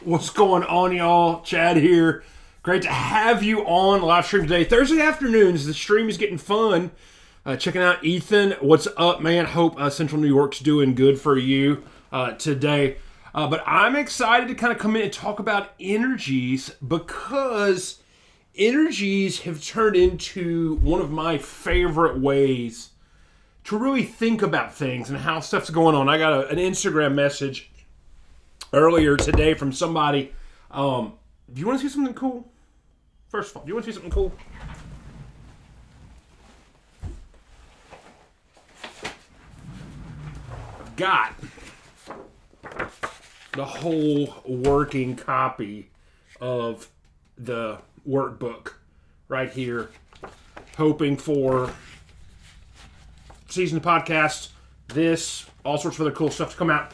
What's going on, y'all? Chad here. Great to have you on live stream today. Thursday afternoons, the stream is getting fun. Checking out Ethan. What's up, man? Hope Central New York's doing good for you today. But I'm excited to kind of come in and talk about energies because energies have turned into one of my favorite ways to really think about things and how stuff's going on. I got an Instagram message earlier today from somebody. Do you want to see something cool? First of all, do you want to see something cool? I've got the whole working copy of the workbook right here, hoping for season of podcasts, this, all sorts of other cool stuff to come out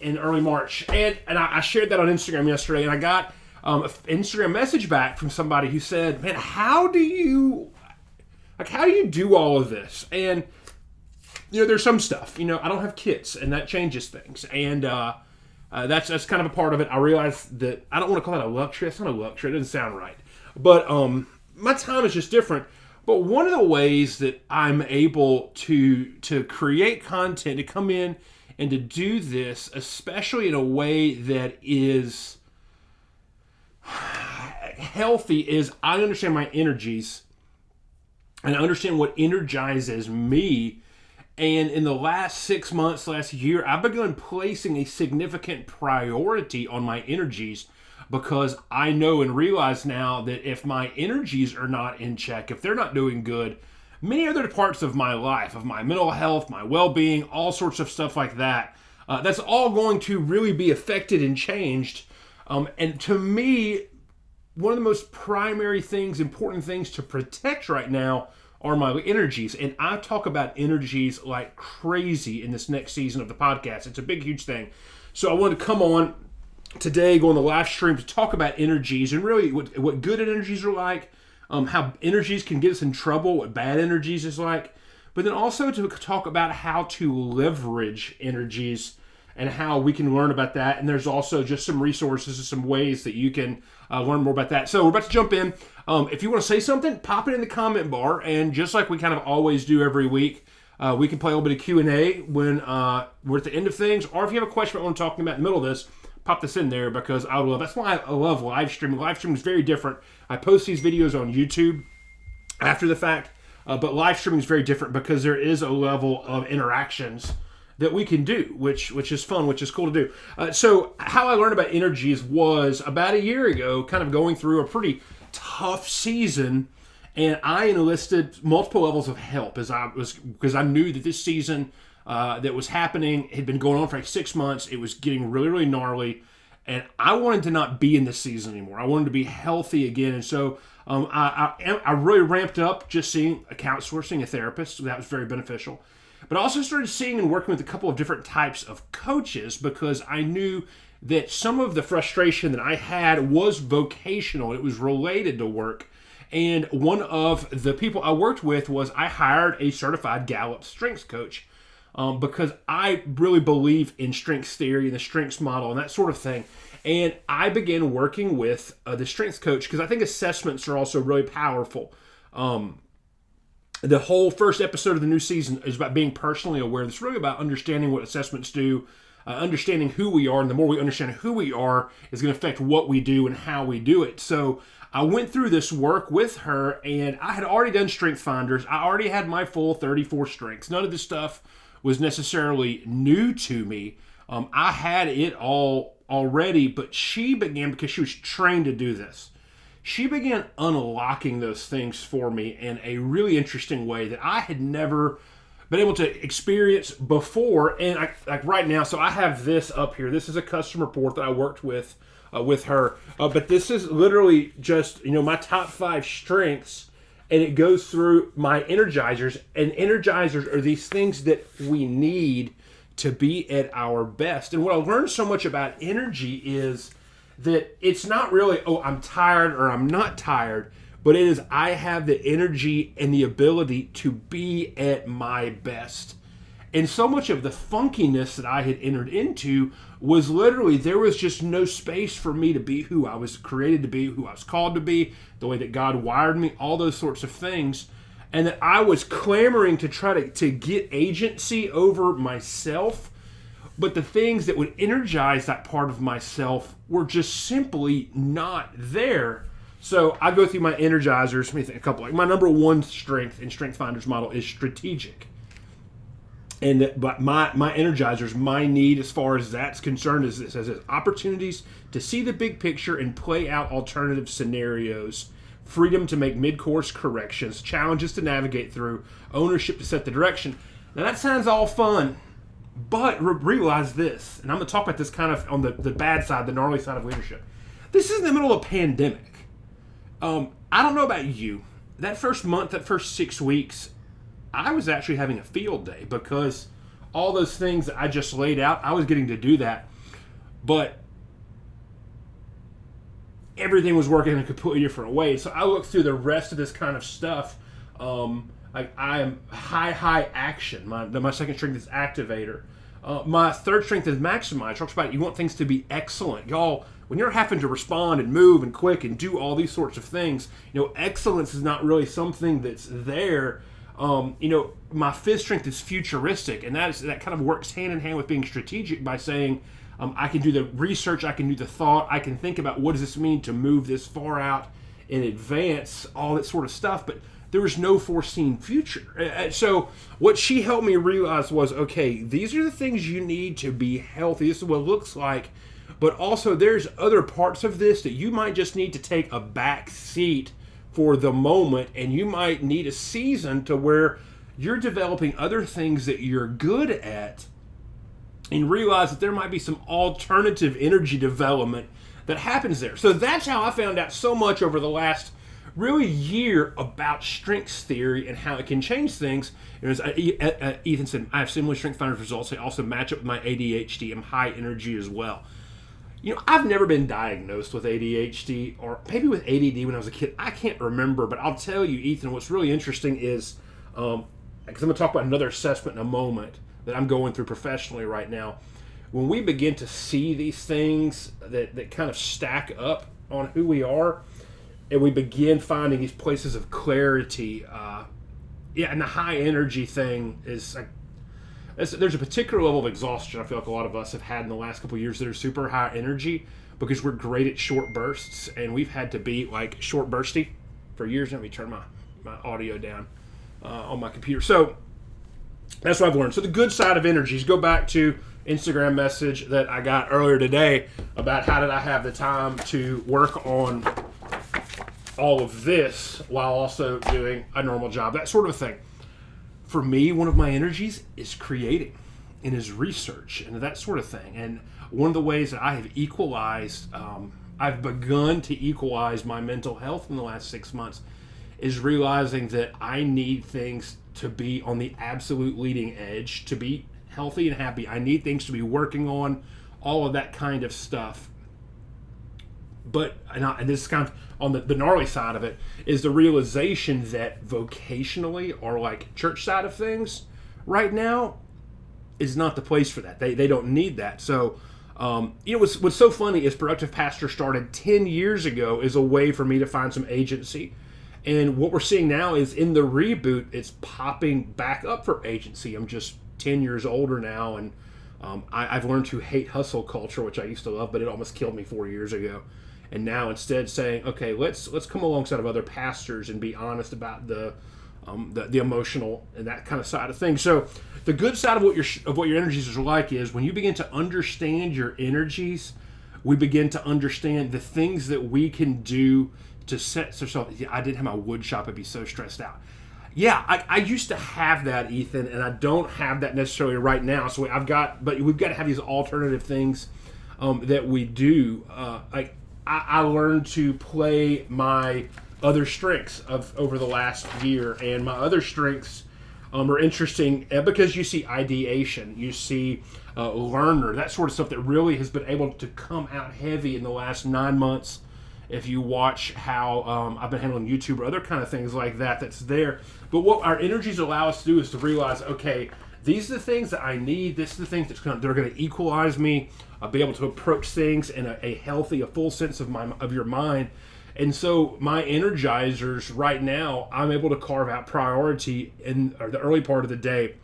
in early March. And I shared that on Instagram yesterday, and I got an Instagram message back from somebody who said, man, how do you do all of this? And, there's some stuff, I don't have kids, and that changes things. And that's kind of a part of it. I realize that I don't want to call that a luxury. It's not a luxury. It doesn't sound right. But my time is just different. But one of the ways that I'm able to create content, to come in and to do this, especially in a way that is healthy, is I understand my energies and I understand what energizes me. And in the last 6 months, last year, I've begun placing a significant priority on my energies because I know and realize now that if my energies are not in check, if they're not doing good, many other parts of my life, of my mental health, my well-being, all sorts of stuff like that, that's all going to really be affected and changed. And to me, one of the most primary things, important things to protect right now are my energies. And I talk about energies like crazy in this next season of the podcast. It's a big, huge thing. So I wanted to come on today, go on the live stream to talk about energies and really what good energies are like, how energies can get us in trouble, what bad energies is like, but then also to talk about how to leverage energies and how we can learn about that. And there's also just some resources and some ways that you can learn more about that. So we're about to jump in. If you want to say something, pop it in the comment bar. And just like we kind of always do every week, we can play a little bit of Q&A when we're at the end of things. Or if you have a question about what I'm talking about in the middle of this, pop this in there because I love. That's why I love live streaming. Live streaming is very different. I post these videos on YouTube after the fact, but live streaming is very different because there is a level of interactions that we can do, which is fun, which is cool to do. So how I learned about energies was about a year ago, kind of going through a pretty tough season, and I enlisted multiple levels of help because I knew that this season that was happening had been going on for like 6 months. It was getting really, really gnarly, and I wanted to not be in this season anymore. I wanted to be healthy again, and so I really ramped up just seeing a counselor, seeing a therapist. So that was very beneficial. But I also started seeing and working with a couple of different types of coaches because I knew that some of the frustration that I had was vocational. It was related to work. And one of the people I worked with was I hired a certified Gallup Strengths coach because I really believe in strengths theory and the strengths model and that sort of thing. And I began working with the strengths coach because I think assessments are also really powerful. The whole first episode of the new season is about being personally aware. It's really about understanding what assessments do, understanding who we are, and the more we understand who we are is going to affect what we do and how we do it. So I went through this work with her, and I had already done Strengthfinders. I already had my full 34 strengths. None of this stuff was necessarily new to me. I had it all already, but she began, because she was trained to do this, she began unlocking those things for me in a really interesting way that I had never been able to experience before. And like right now, so I have this up here. This is a custom report that I worked with her. But this is literally just, my top 5 strengths, and it goes through my energizers. And energizers are these things that we need to be at our best. And what I learned so much about energy is that it's not really, I'm tired or I'm not tired, but it is I have the energy and the ability to be at my best. And so much of the funkiness that I had entered into was literally, there was just no space for me to be who I was created to be, who I was called to be, the way that God wired me, all those sorts of things. And that I was clamoring to try to get agency over myself. But the things that would energize that part of myself were just simply not there. So I go through my energizers. Let me think a couple. Like my number one strength in Strengthfinders model is strategic. But my energizers, my need as far as that's concerned is this: as opportunities to see the big picture and play out alternative scenarios, freedom to make mid-course corrections, challenges to navigate through, ownership to set the direction. Now that sounds all fun, but realize this, and I'm going to talk about this kind of on the bad side, the gnarly side of leadership. This is in the middle of a pandemic. I don't know about you. That first month, that first 6 weeks, I was actually having a field day because all those things that I just laid out, I was getting to do that. But everything was working in a completely different way. So I looked through the rest of this kind of stuff. Like I am high action. My second strength is activator. My third strength is maximize. Talks about you want things to be excellent. Y'all, when you're having to respond and move and quick and do all these sorts of things, excellence is not really something that's there. My fifth strength is futuristic, and that kind of works hand in hand with being strategic by saying, I can do the research, I can do the thought, I can think about what does this mean to move this far out in advance, all that sort of stuff, but there was no foreseen future. So what she helped me realize was, okay, these are the things you need to be healthy. This is what it looks like, but also there's other parts of this that you might just need to take a back seat for the moment, and you might need a season to where you're developing other things that you're good at and realize that there might be some alternative energy development that happens there. So that's how I found out so much over the last really year about strengths theory and how it can change things. And as Ethan said, I have similar Strengthfinders results. They also match up with my ADHD. I'm high energy as well. I've never been diagnosed with ADHD or maybe with ADD when I was a kid. I can't remember, but I'll tell you, Ethan, what's really interesting is, because I'm going to talk about another assessment in a moment that I'm going through professionally right now. When we begin to see these things that kind of stack up on who we are, and we begin finding these places of clarity, and the high energy thing is like, there's a particular level of exhaustion I feel like a lot of us have had in the last couple of years that are super high energy because we're great at short bursts, and we've had to be like short bursty for years. Let me turn my audio down on my computer. So that's what I've learned. So the good side of energies, go back to Instagram message that I got earlier today about how did I have the time to work on all of this while also doing a normal job, that sort of thing. For me, one of my energies is creating and is research and that sort of thing. And one of the ways that I have equalized, I've begun to equalize my mental health in the last 6 months is realizing that I need things to be on the absolute leading edge, to be healthy and happy. I need things to be working on, all of that kind of stuff. But, and this is kind of on the gnarly side of it, is the realization that vocationally or like church side of things right now is not the place for that. They don't need that. So, what's so funny is Productive Pastor started 10 years ago as a way for me to find some agency. And what we're seeing now is in the reboot, it's popping back up for agency. I'm just 10 years older now, and I've learned to hate hustle culture, which I used to love, but it almost killed me 4 years ago. And now instead saying, okay, let's come alongside of other pastors and be honest about the emotional and that kind of side of things. So the good side of what your energies are like is when you begin to understand your energies, we begin to understand the things that we can do to set ourselves. I didn't have my wood shop; I'd be so stressed out. Yeah, I used to have that, Ethan, and I don't have that necessarily right now. So but we've got to have these alternative things that we do. I learned to play my other strengths over the last year, and my other strengths are interesting because you see ideation, you see learner, that sort of stuff that really has been able to come out heavy in the last 9 months. If you watch how I've been handling YouTube or other kind of things like that, that's there. But what our energies allow us to do is to realize, okay, these are the things that I need. This is the things they're going to equalize me. I'll be able to approach things in a healthy, a full sense of your mind. And so my energizers right now, I'm able to carve out priority in the early part of the day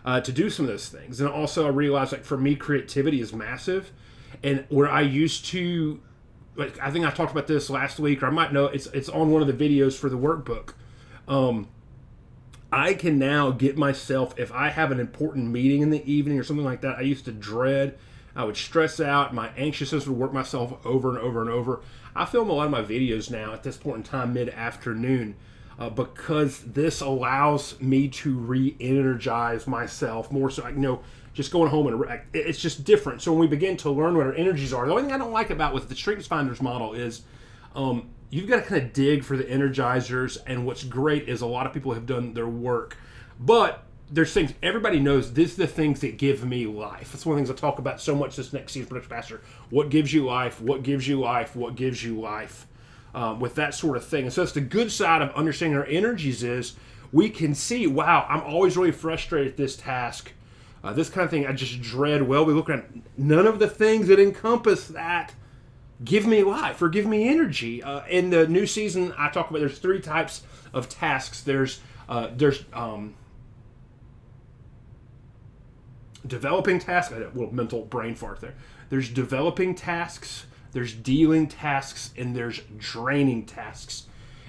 to do some of those things. And also I realize, like, for me, creativity is massive. And where I used to, like, I think I talked about this last week, or I might know, it's on one of the videos for the workbook. I can now get myself, if I have an important meeting in the evening or something like that, I used to dread, I would stress out, my anxiousness would work myself over and over and over. I film a lot of my videos now at this point in time, mid-afternoon, because this allows me to re-energize myself more so, just going home and it's just different. So when we begin to learn what our energies are, the only thing I don't like about with the Strengthfinders model is you've got to kind of dig for the energizers, and what's great is a lot of people have done their work. But there's things, everybody knows, this is the things that give me life. That's one of the things I talk about so much this next season, Production Pastor. What gives you life? What gives you life? What gives you life? With that sort of thing. And so it's the good side of understanding our energies is we can see, wow, I'm always really frustrated at this task. This kind of thing I just dread. Well, we look at none of the things that encompass that give me life or give me energy. In the new season, I talk about there's 3 types of tasks. There's developing tasks. I had a little mental brain fart there. There's developing tasks, there's dealing tasks, and there's draining tasks.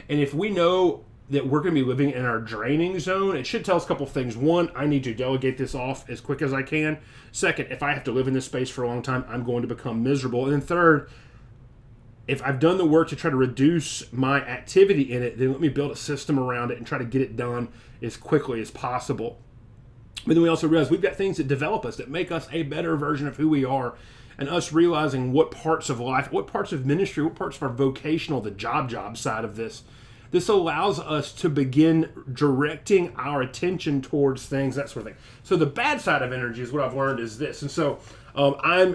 And if we know that we're going to be living in our draining zone, it should tell us a couple things. One, I need to delegate this off as quick as I can. Second, if I have to live in this space for a long time, I'm going to become miserable. And then third, if I've done the work to try to reduce my activity in it, then let me build a system around it and try to get it done as quickly as possible. But then we also realize we've got things that develop us, that make us a better version of who we are, and us realizing what parts of life, what parts of ministry, what parts of our vocational, the job side of this allows us to begin directing our attention towards things, that sort of thing. So the bad side of energy is what I've learned is this. And so I'm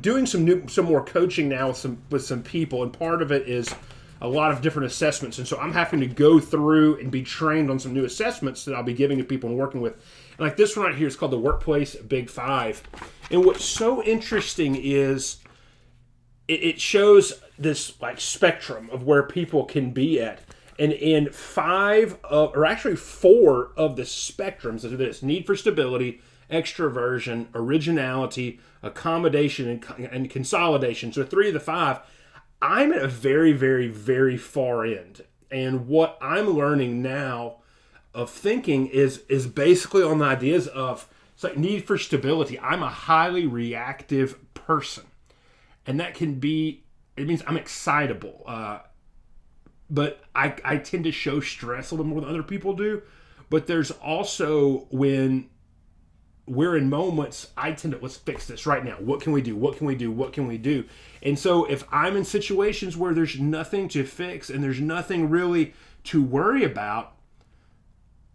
doing some more coaching now with some people, and part of it is a lot of different assessments. And so I'm having to go through and be trained on some new assessments that I'll be giving to people and working with. And like this one right here is called the Workplace Big Five. And what's so interesting is it shows this like spectrum of where people can be at. And in 4 of the spectrums are this: need for stability, extroversion, originality, accommodation, and consolidation. So 3 of the 5, I'm at a very, very, very far end. And what I'm learning now of thinking is basically on the ideas of, it's like need for stability. I'm a highly reactive person. And that can be, it means I'm excitable. But I tend to show stress a little more than other people do. But there's also when we're in moments, I tend to, let's fix this right now. What can we do? What can we do? What can we do? And so if I'm in situations where there's nothing to fix and there's nothing really to worry about,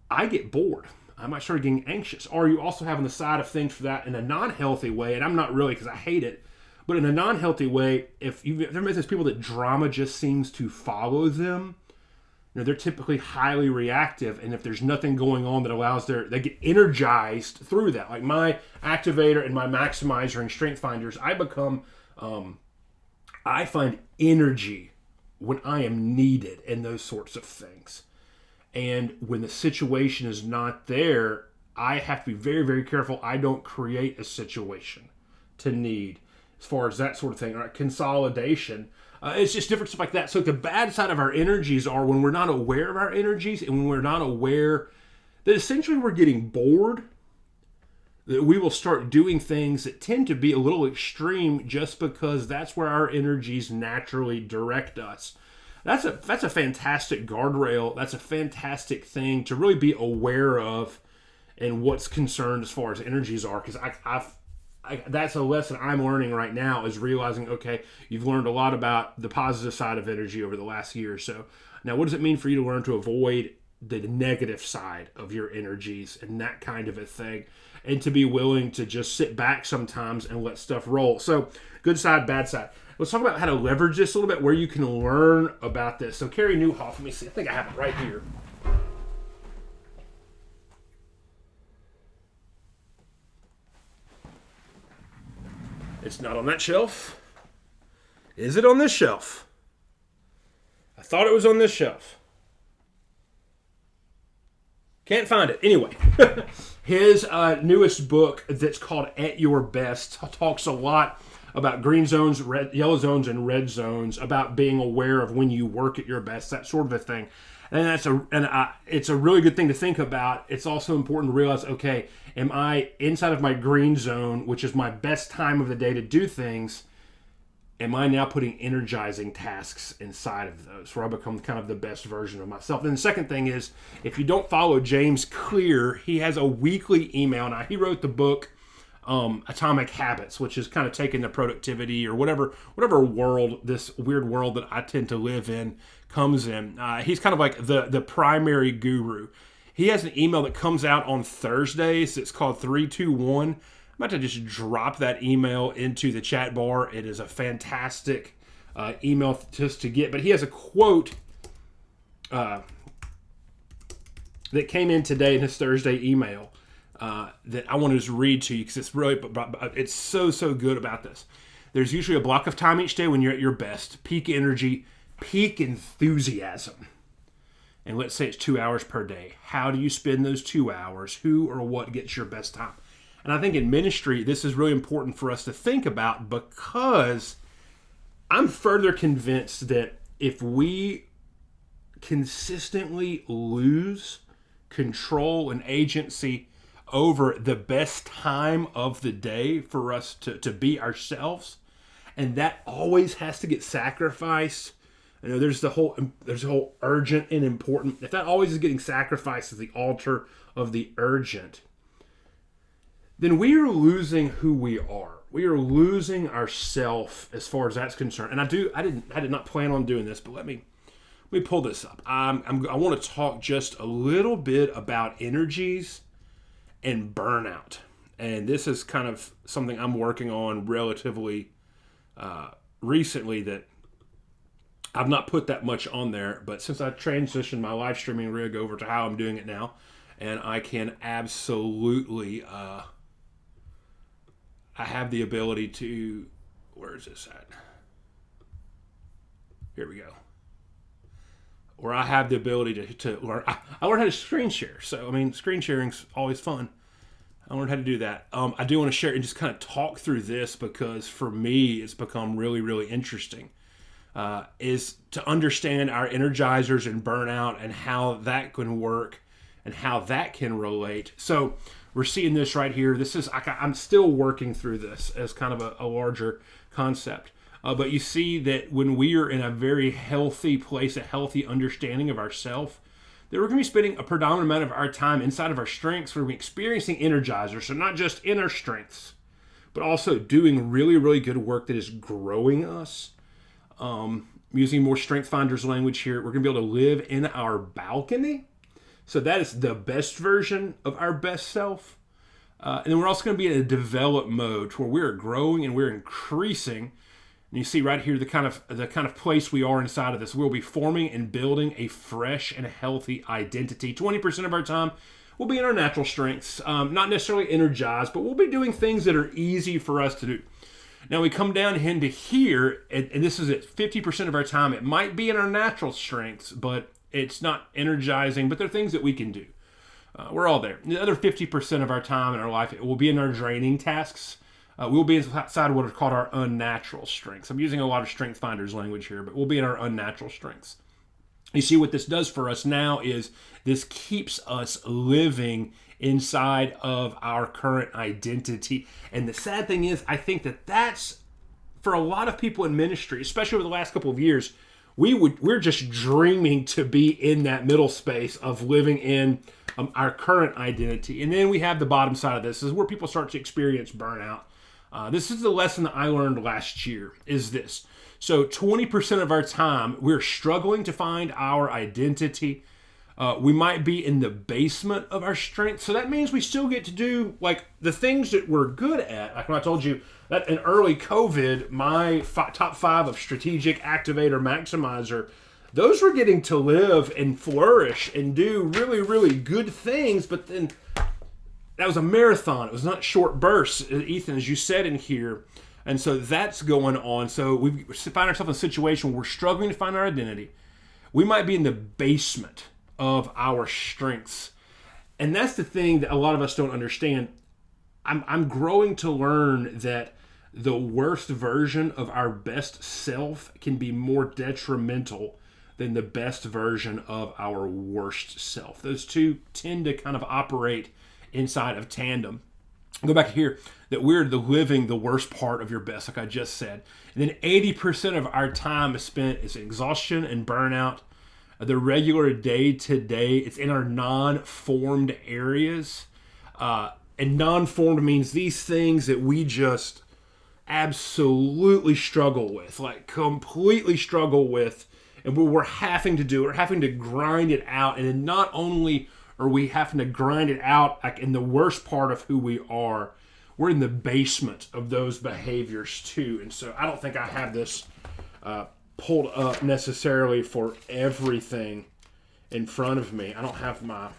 I get bored. I might start getting anxious. Or you also have on the side of things for that in a non-healthy way, and I'm not really, because I hate it, but in a non-healthy way, if you've ever met those people that drama just seems to follow them, they're typically highly reactive, and if there's nothing going on that allows they get energized through that. Like my activator and my maximizer and Strengthfinders, I find energy when I am needed and those sorts of things. And when the situation is not there, I have to be very, very careful I don't create a situation to need as far as that sort of thing. All right, consolidation. It's just different stuff like that. So the bad side of our energies are when we're not aware of our energies and when we're not aware that essentially we're getting bored, that we will start doing things that tend to be a little extreme just because that's where our energies naturally direct us. That's a fantastic guardrail. That's a fantastic thing to really be aware of and what's concerned as far as energies are, because that's a lesson I'm learning right now, is realizing, okay, you've learned a lot about the positive side of energy over the last year or so. Now, what does it mean for you to learn to avoid the negative side of your energies and that kind of a thing, and to be willing to just sit back sometimes and let stuff roll? So, good side, bad side. Let's talk about how to leverage this a little bit, where you can learn about this. So, Carey Nieuwhof, let me see. I think I have it right here. It's not on that shelf. Is it on this shelf? I thought it was on this shelf. Can't find it. Anyway, his newest book that's called At Your Best talks a lot about green zones, yellow zones, and red zones, about being aware of when you work at your best, that sort of a thing. And it's a really good thing to think about. It's also important to realize, okay, am I inside of my green zone, which is my best time of the day to do things? Am I now putting energizing tasks inside of those where I become kind of the best version of myself? And the second thing is, if you don't follow James Clear, he has a weekly email. Now, he wrote the book Atomic Habits, which is kind of taking the productivity or whatever world, this weird world that I tend to live in, comes in. He's kind of like the primary guru. He has an email that comes out on Thursdays. It's called 321. I'm about to just drop that email into the chat bar. It is a fantastic email just to get. But he has a quote that came in today in his Thursday email that I want to just read to you because it's really, it's so good about this. There's usually a block of time each day when you're at your best, peak energy, peak enthusiasm. And let's say it's 2 hours per day. How do you spend those 2 hours? Who or what gets your best time? And I think in ministry, this is really important for us to think about, because I'm further convinced that if we consistently lose control and agency over the best time of the day for us to be ourselves, and that always has to get sacrificed. You know, there's the whole urgent and important. If that always is getting sacrificed as the altar of the urgent, then we are losing who we are. We are losing ourself as far as that's concerned. And I did not plan on doing this, but let me pull this up. I want to talk just a little bit about energies and burnout. And this is kind of something I'm working on relatively recently that I've not put that much on there. But since I transitioned my live streaming rig over to how I'm doing it now, and I can absolutely... I have the ability to, where is this at? Here we go. Where I have the ability to learn. I learned how to screen share. So, I mean, screen sharing's always fun. I learned how to do that. I do want to share and just kind of talk through this because for me, it's become really, really interesting. Is to understand our energizers and burnout and how that can work and how that can relate. So, we're seeing this right here. This is, I'm still working through this as kind of a larger concept. But you see that when we are in a very healthy place, a healthy understanding of ourselves, that we're going to be spending a predominant amount of our time inside of our strengths. We're going to be experiencing energizers, so not just inner strengths, but also doing really, really good work that is growing us. Using more Strengthfinders language here, we're going to be able to live in our balcony. So that is the best version of our best self. And then we're also going to be in a develop mode where we're growing and we're increasing. And you see right here the kind of place we are inside of this. We'll be forming and building a fresh and healthy identity. 20% of our time will be in our natural strengths, not necessarily energized, but we'll be doing things that are easy for us to do. Now we come down into here, and this is at 50% of our time. It might be in our natural strengths, but it's not energizing, but they're things that we can do. We're all there. The other 50% of our time in our life, it will be in our draining tasks. We'll be inside of what are called our unnatural strengths. I'm using a lot of Strengthfinders language here, but we'll be in our unnatural strengths. You see what this does for us now is this keeps us living inside of our current identity. And the sad thing is, I think that that's, for a lot of people in ministry, especially over the last couple of years, we're just dreaming to be in that middle space of living in our current identity. And then we have the bottom side of this is where people start to experience burnout. This is the lesson that I learned last year, is this. So 20% of our time, we're struggling to find our identity. We might be in the basement of our strength. So that means we still get to do like the things that we're good at. Like when I told you that in early COVID, my top 5 of strategic, activator, maximizer, those were getting to live and flourish and do really, really good things. But then that was a marathon. It was not short bursts. Ethan, as you said in here, And so that's going on. So we find ourselves in a situation where we're struggling to find our identity. We might be in the basement of our strengths. And that's the thing that a lot of us don't understand. I'm growing to learn that the worst version of our best self can be more detrimental than the best version of our worst self. Those two tend to kind of operate inside of tandem. Go back here, that we're living the worst part of your best, like I just said. And then 80% of our time is spent is exhaustion and burnout. The regular day-to-day, it's in our non-formed areas. And non-formed means these things that we just absolutely struggle with, like completely struggle with, and we're having to do, we're having to grind it out. And then not only are we having to grind it out like in the worst part of who we are, we're in the basement of those behaviors too. And so I don't think I have this pulled up necessarily for everything in front of me. I don't have my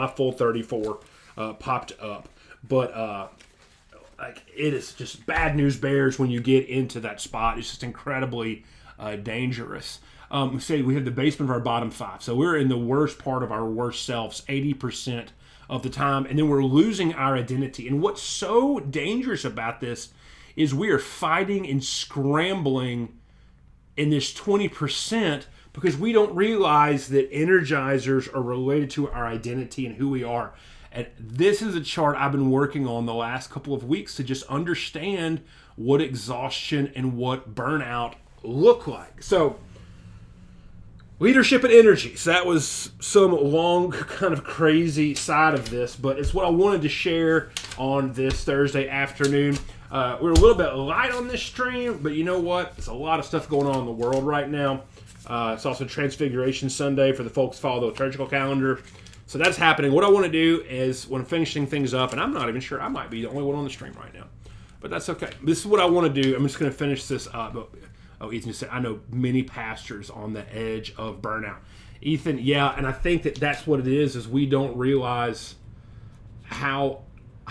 full 34 popped up, but like it is just bad news bears when you get into that spot. It's just incredibly dangerous. Say we have the basement of our bottom 5, so we're in the worst part of our worst selves 80% of the time, and then we're losing our identity. And what's so dangerous about this is we are fighting and scrambling in this 20% because we don't realize that energizers are related to our identity and who we are. And this is a chart I've been working on the last couple of weeks to just understand what exhaustion and what burnout look like. So, leadership and energies. That was some long, kind of crazy side of this, but it's what I wanted to share on this Thursday afternoon. We're a little bit light on this stream, but you know what? There's a lot of stuff going on in the world right now. It's also Transfiguration Sunday for the folks who follow the liturgical calendar. So that's happening. What I want to do is, when I'm finishing things up, and I'm not even sure, I might be the only one on the stream right now, but that's okay. This is what I want to do. I'm just going to finish this up. Oh, Ethan just said, I know many pastors on the edge of burnout. Ethan, yeah, and I think that that's what it is we don't realize how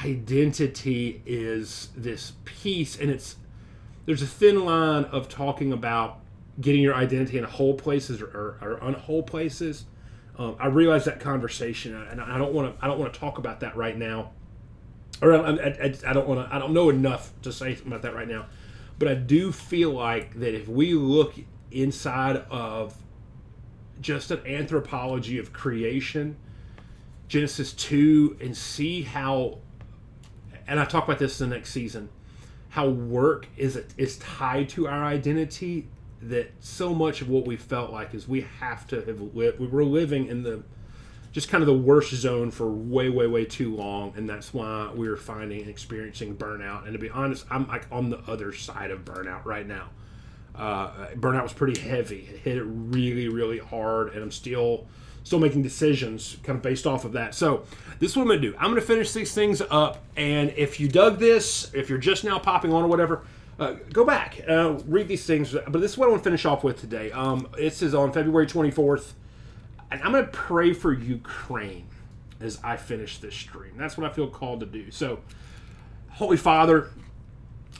identity is this piece, and there's a thin line of talking about getting your identity in whole places or unwhole places. I realize that conversation, and I don't want to talk about that right now, or I don't know enough to say something about that right now. But I do feel like that if we look inside of just an anthropology of creation, Genesis 2, and see how, and I talk about this in the next season, how work is tied to our identity, that so much of what we felt like is we have to have lived, we were living in the just kind of the worst zone for way, way, way too long, and that's why we're finding and experiencing burnout. And to be honest, I'm like on the other side of burnout right now. Burnout was pretty heavy. It hit it really, really hard, and I'm still making decisions kind of based off of that. So this is what I'm going to do. I'm going to finish these things up, and if you dug this, if you're just now popping on or whatever, go back, read these things. But this is what I want to finish off with today. This is on February 24th. And I'm going to pray for Ukraine as I finish this stream. That's what I feel called to do. So, Holy Father,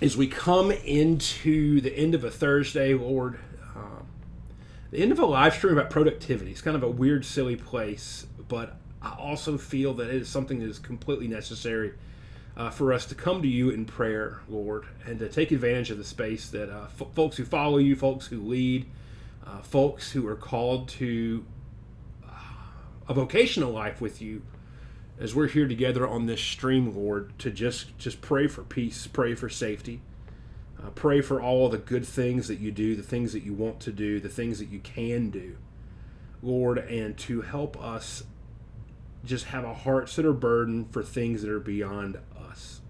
as we come into the end of a Thursday, Lord, the end of a live stream about productivity. It's kind of a weird, silly place, but I also feel that it is something that is completely necessary for us to come to you in prayer, Lord, and to take advantage of the space that folks who follow you, folks who lead, folks who are called to a vocational life with you, as we're here together on this stream, Lord, to just pray for peace, pray for safety, pray for all the good things that you do, the things that you want to do, the things that you can do, Lord, and to help us just have a hearts that are burdened for things that are beyond us.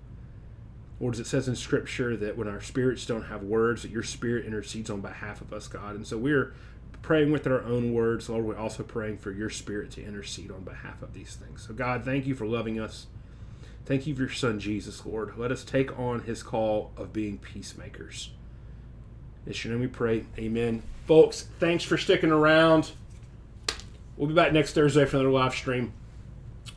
Lord, as it says in Scripture, that when our spirits don't have words, that your Spirit intercedes on behalf of us, God. And so we're praying with our own words, Lord. We're also praying for your Spirit to intercede on behalf of these things. So God, thank you for loving us. Thank you for your Son, Jesus, Lord. Let us take on his call of being peacemakers. In your name we pray. Amen. Folks, thanks for sticking around. We'll be back next Thursday for another live stream.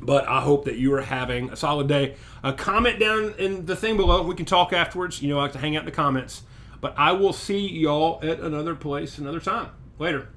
But I hope that you are having a solid day. Comment down in the thing below. We can talk afterwards. I like to hang out in the comments. But I will see y'all at another place, another time. Later.